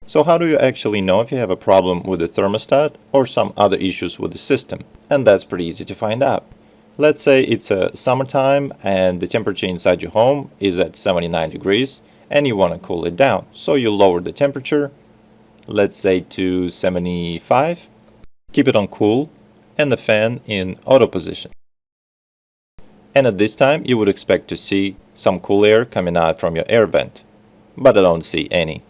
So how do you actually know if you have a problem with the thermostat or some other issues with the system? And that's pretty easy to find out. Let's say it's a summertime and the temperature inside your home is at 79 degrees and you want to cool it down. So you lower the temperature, let's say to 75, keep it on cool, and the fan in auto position. And at this time you would expect to see some cool air coming out from your air vent, but I don't see any.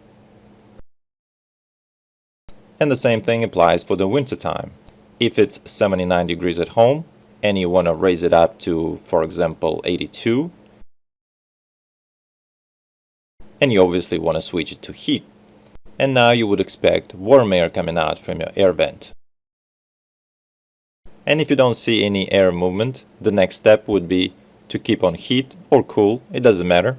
And the same thing applies for the winter time. If it's 79 degrees at home and you want to raise it up to, for example, 82, and you obviously want to switch it to heat. And now you would expect warm air coming out from your air vent. And if you don't see any air movement, the next step would be to keep on heat or cool, it doesn't matter,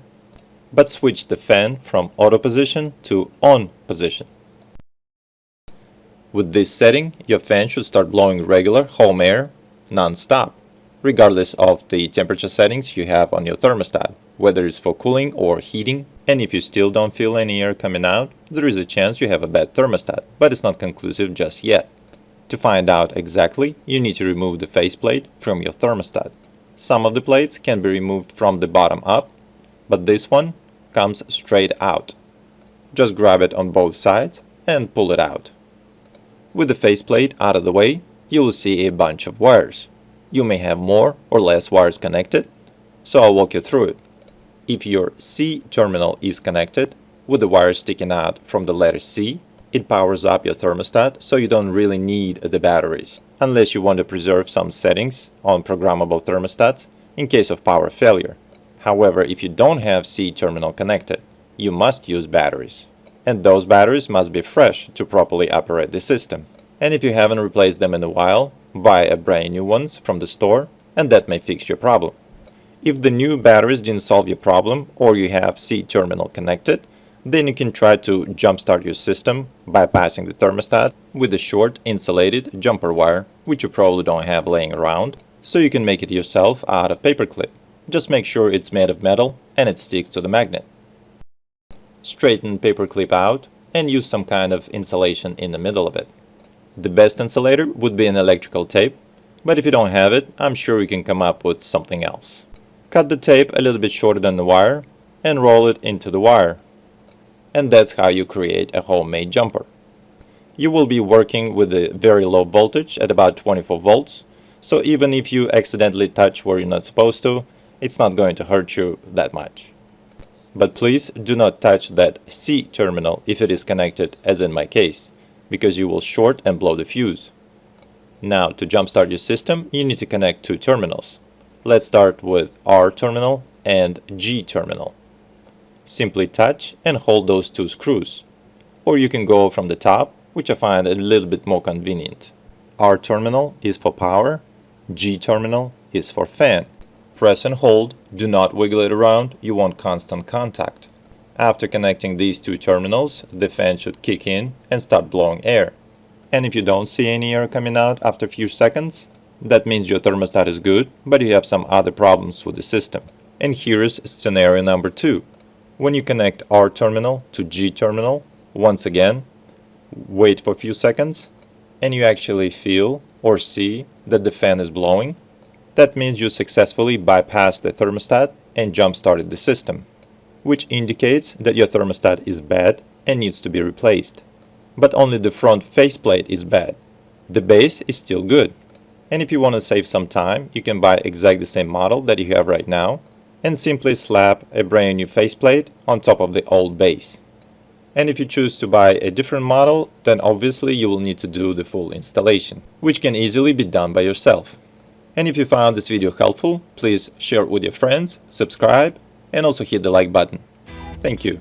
but switch the fan from auto position to on position. With this setting, your fan should start blowing regular home air non-stop, regardless of the temperature settings you have on your thermostat, whether it's for cooling or heating. And if you still don't feel any air coming out, there is a chance you have a bad thermostat, but it's not conclusive just yet. To find out exactly, you need to remove the faceplate from your thermostat. Some of the plates can be removed from the bottom up, but this one comes straight out. Just grab it on both sides and pull it out. With the faceplate out of the way, you will see a bunch of wires. You may have more or less wires connected, so I'll walk you through it. If your C terminal is connected, with the wire sticking out from the letter C, it powers up your thermostat, so you don't really need the batteries, unless you want to preserve some settings on programmable thermostats in case of power failure. However, if you don't have C terminal connected, you must use batteries. And those batteries must be fresh to properly operate the system. And if you haven't replaced them in a while, buy a brand new ones from the store, and that may fix your problem. If the new batteries didn't solve your problem, or you have C terminal connected, then you can try to jumpstart your system bypassing the thermostat with a short insulated jumper wire, which you probably don't have laying around, so you can make it yourself out of paperclip. Just make sure it's made of metal and it sticks to the magnet. Straighten paperclip out and use some kind of insulation in the middle of it. The best insulator would be an electrical tape, but if you don't have it, I'm sure you can come up with something else. Cut the tape a little bit shorter than the wire and roll it into the wire. And that's how you create a homemade jumper. You will be working with a very low voltage at about 24 volts, so even if you accidentally touch where you're not supposed to, it's not going to hurt you that much. But please do not touch that C terminal if it is connected, as in my case, because you will short and blow the fuse. Now, to jumpstart your system, you need to connect two terminals. Let's start with R terminal and G terminal. Simply touch and hold those two screws. Or you can go from the top, which I find a little bit more convenient. R terminal is for power, G terminal is for fan. Press and hold, do not wiggle it around, you want constant contact. After connecting these two terminals, the fan should kick in and start blowing air. And if you don't see any air coming out after a few seconds, that means your thermostat is good, but you have some other problems with the system. And here is scenario number 2. When you connect R terminal to G terminal, once again, wait for a few seconds, and you actually feel or see that the fan is blowing. That means you successfully bypassed the thermostat and jump-started the system, which indicates that your thermostat is bad and needs to be replaced. But only the front faceplate is bad. The base is still good. And if you want to save some time, you can buy exactly the same model that you have right now and simply slap a brand new faceplate on top of the old base. And if you choose to buy a different model, then obviously you will need to do the full installation, which can easily be done by yourself. And if you found this video helpful, please share it with your friends, subscribe, and also hit the like button. Thank you.